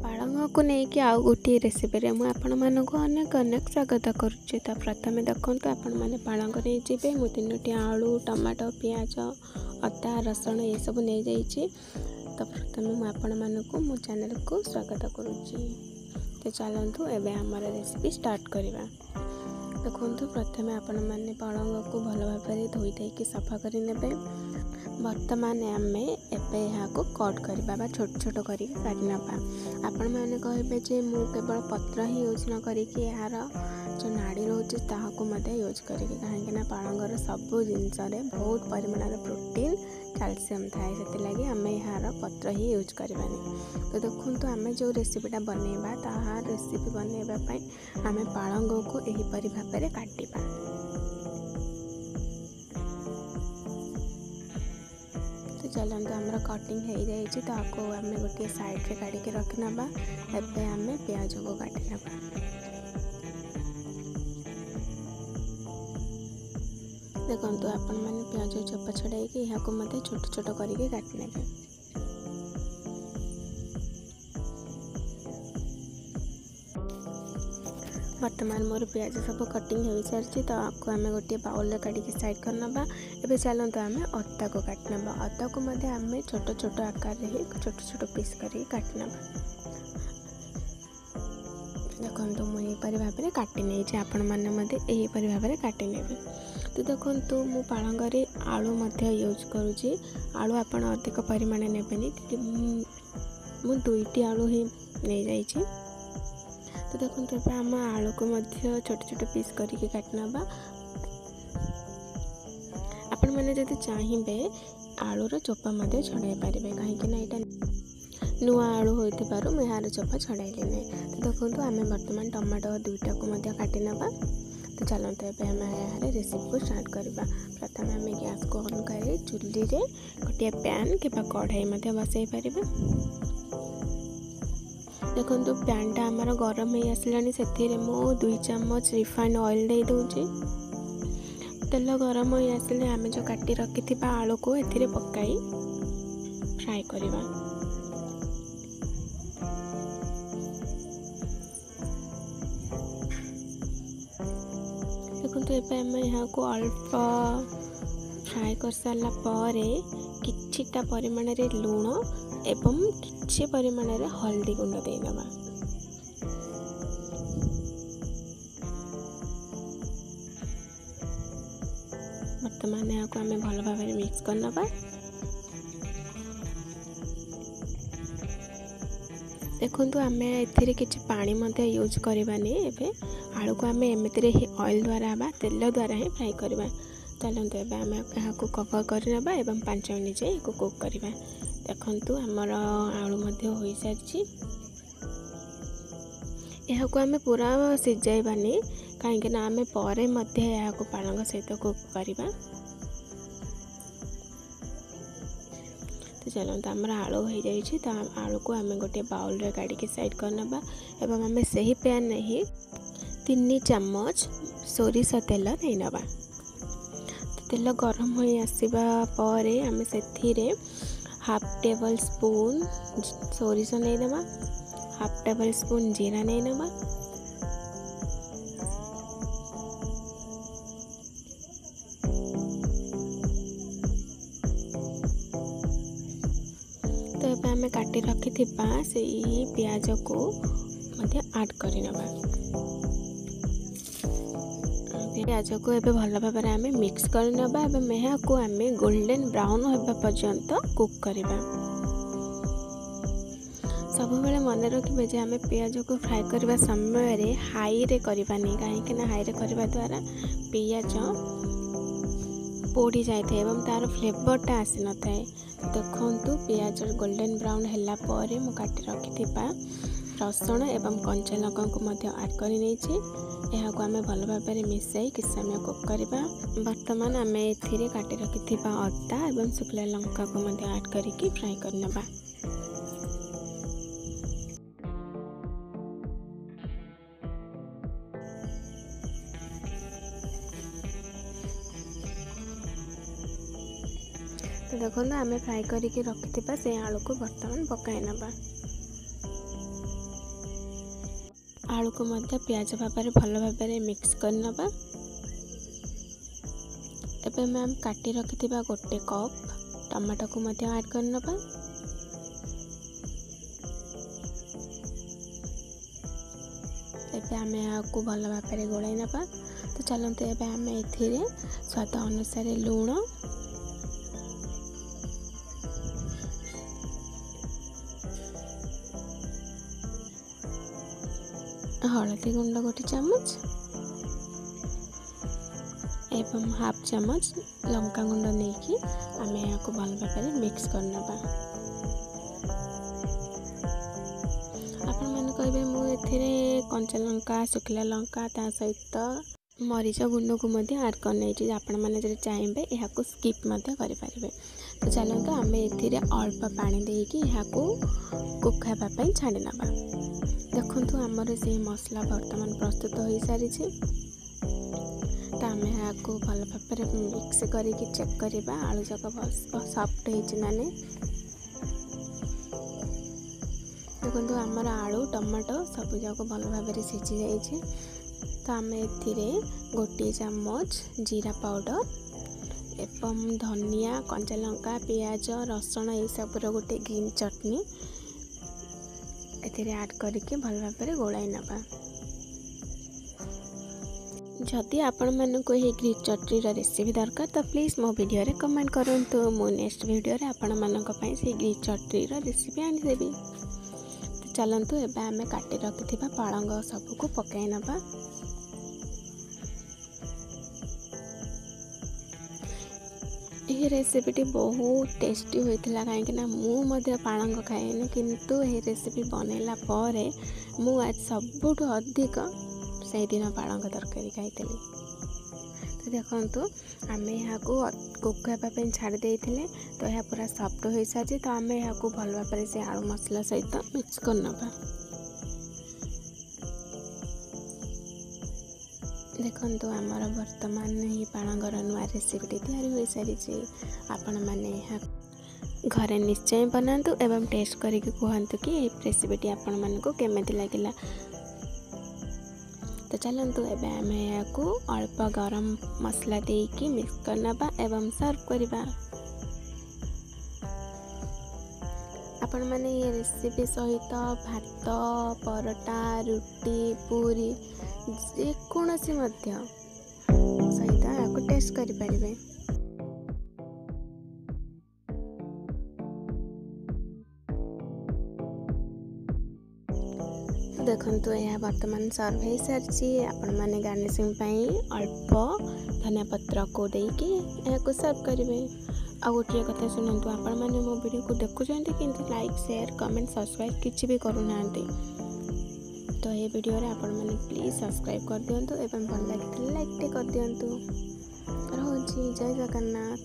पालंग को लेकिन आउ गोटे रेसिपी मुझे अनेक अनेक स्वागत करुच्ची। तो प्रथम देखो आपण मैंने पालंग नहीं जी मु 3टी आलू टमाटो पियाज अदा रसुण ये सब नहीं जाइए। तो प्रथम मुझे मो चैनल को स्वागत करुच्ची। तो चलतु एवं आम रेसिपी स्टार्ट करवा। देखो प्रथम आपण मैंने पालंग को भल भाव धोई देकी सफा करे। बर्तमान आम एवं कट करवा छोट छोट कर काटना। आपण मैंने कहे जे मु केवल पत्र ही यूज न करिकी यार जो नाड़ी रोचे ताहाको मध्य यूज करिकी कहीं पालंगर सब जिनस बहुत परिमाण प्रोटीन कैल्शियम थाए से आम यार पत्र ही यूज करवानी। तो देखो आम जो रेसिपीटा बनैबा ताहा रेसिपी बनैबा आम पालंग को एहीपरि भाव में काटिबा। तो चलते आमर कटिंग हो जाए आम गोटे साइड रे काढ़ी रखना। एवं आम प्याज को काटना। देखो आपण मैंने प्याज चोपा छड़ाई यहाँ छोट छोट करके काटने। वर्तमान मोर प्याज सब कटिंग हो सारी। तो आपको आम गोटे बाउल काटिकी साइड करना। एवं चलते आम अदा को काटना। अदा को आम छोट छोट आकार ही छोट छोट पीस करके काटना। देखो मुझे भाव में काटी नहीं आपण मैंने यहीपरि भाव में काटी ने। तो देखो मु पालंग आलू यूज करुँची। आलू आपण अधिक परिमाण नेबेनी मु 2टी आलू ही नहीं जाइए। तो देखो आम आलू को छोट छोट पीस करके काटना। आपण मैंने जब चाहिए आलूर चोपा छड़ाई पारे कहीं यहाँ नुआ आलू होइथिबारु मैं यार चोपा छड़ाइली नहीं। तो देखो आम बर्तमान टमाटो 2टा को काटी नवा। तो चलते आम यार रेसिपी को स्टार्ट करवा। प्रथम आम गैस को ऑन कर चुली रे गोटे पैन कि कढ़ाई बसई पार। देखो पैन टा आमर गरम हो आसला से 2 चम्मच रिफाइंड ऑयल दे दूँगी। तेल गरम हो आसिले आम जो काटी रखि आलू को ए पकाई फ्राई करवा। देखो ये आम यहाँ को अल्प फ्राई कर सारा पर किछिटा परिमाण रे लूण एवं किछि परिमाण रे हल्दी गुंड देनवा। वर्तमान यहाँ को आम भल भाव में मिक्स करना। देखो आम ए किसी पानी यूज करवानी। एवं आलू को आम एमती ऑयल द्वारा तेल द्वारा ही फ्राई करवा। चलते आम यहाँ को कवर करना एवं 5 मिनट जाए कुक करवा। देखो आमर आलू हो सारी। यहाँ को आम पूरा सिझाइबानी कहीं आम पर यहाँ को पालंग सहित कुक करवा। तो चलते आमर आलू हो जाए। तो आलू को आम गोटे बाउल रे काढ़ी साइड करना। एवं आम से ही पैन नहीं 3 चम्मच सोरिष तेल नहीं नवा। तो तेल गरम हो आसवा पर आम से 1/2 टेबल स्पून सोरिष नहीं नवा। 1/2 टेबल स्पून जीरा नहीं नवा। तो ये आम काटी रखि से प्याज को ऐड करवा। प्याज को एबे भल भाव में आम मिक्स करना। एवं यहाँ को आम गोल्डन ब्राउन होगा पर्यंत कुक करवा। सब बेले मन रखिए जे आम प्याज को फ्राई करवा समय हाई रे करवानी कहीं हाई रे करवा द्वारा पियाज पोड़ी जाए एवं तार फ्लेवरटा आसी न थाए। देखो पियाज गोल्डन ब्राउन हैला पर मु काटी रखि रसुण एवं कंचा लଙ୍କା को ऐड कर यहाँ को आम भल भाव में मिसाई किस समय कुक करवा। वर्तमान आम ए काटी रखि अदा एवं शुखला लଙ୍କା को ऐड करके फ्राई करना। तो देखो आम फ्राई करके रखि से आलू को बर्तमान पकाई नवा। आलू को मध्य प्याज भाव भल भाव मिक्स करनबा। एबे मैम काटी रखि गोटे कप टमाटो को मध्य ऐड करनबा। एबे आम को भल भाव गोलाई नबा। तो चलते एबे आम एथिरे स्वाद अनुसार लूण, हलदी गुंड गोटे चामच एवं हाफ चामच लंका गुंड नहीं कि आम यहाँ को भल भाव मिक्स करनबा। आपण मैंने कहे मुझे कंचा लंका, शुखला लंका ता सहित मरीच गुंड को ऐड कर आपण मैंने चाहिए यहाँ स्किप करें। तो चलते आम ए अल्प पानी देकी यहाँ कुक हाँपाई छाड़ी नवा। देखु आमर से मसला बर्तमान प्रस्तुत हो सारी। तो आम यहाँ भल भाव मिक्स करके चेक करवा आलू जाक सफ्ट हो ना। देखो आमर आलू टमाटो सब जाक भल भाव सीझी जाइए। तो आम एथिरे गोटे चामच जीरा पाउडर एवं धनिया, कंचा लंका, पियाज, रसुण ये सबूर गोटे ग्रीन चटनी एथिरे ऐड करके भल भाव गोलाई नबा। जदि आपण मानक ये ग्रीन चटनी रेसिपी दरकार तो प्लीज मो वीडियो रे कमेंट करंतु। मो नेक्स्ट वीडियो रे आपण मानक पई से ग्रीन चटनी रेसिपी आनी देबी। तो चलंतु एबे आमे काटी रखिथिबा पालंग सब को पकाई नबा। यह रेसिपीटी बहुत टेस्टी होता कहीं मुझे पालंग खाएनि किंतु यह रेसिपी बनैला मु आज सबुठ अधिक से दिन पालंग तरकारी खाई। तो देखु आम यहाँ कुक हाँपाई छाड़ी देते तो यह पूरा सफ्ट हो सारी। तो आम यहाँ भल भाव से आलू मसला सहित मिक्स करनबा। देखो आमर वर्तमान ही पालंगर नुआ रेसिपी तैयारी हो सारी। आपण मैंने यहाँ घरे निश्चय बनातु एवं टेस्ट करके कहतु कि रेसिपीटी आपण मानक केमिति लगिला। तो चलतु एबे आम यहाँ अल्प गरम मसला देकी मिक्स करनबा एवं सर्व करबा। आपण मैंने ये रेसिपी सहित भात, परोटा, रुटी, पूरी जेकोसी सहित आपको टेस्ट करें। तो देखो यह बर्तमान सर्व हो सारी। आपण मैंने गार्निशिंग अल्प धनिया पत्र को देकी यहाँ सर्व करेंगे। आ गोटे कथा शुणु, आपण मैंने मो वीडियो को देखुं किंतु लाइक, शेयर, कमेंट, सब्सक्राइब किसी भी करूना। तो ये वीडियो रे आपण मैंने प्लीज सब्सक्राइब कर दिंतु एवं भल लगे लाइक टे कर दिंतु। रहुछि जय जगन्नाथ।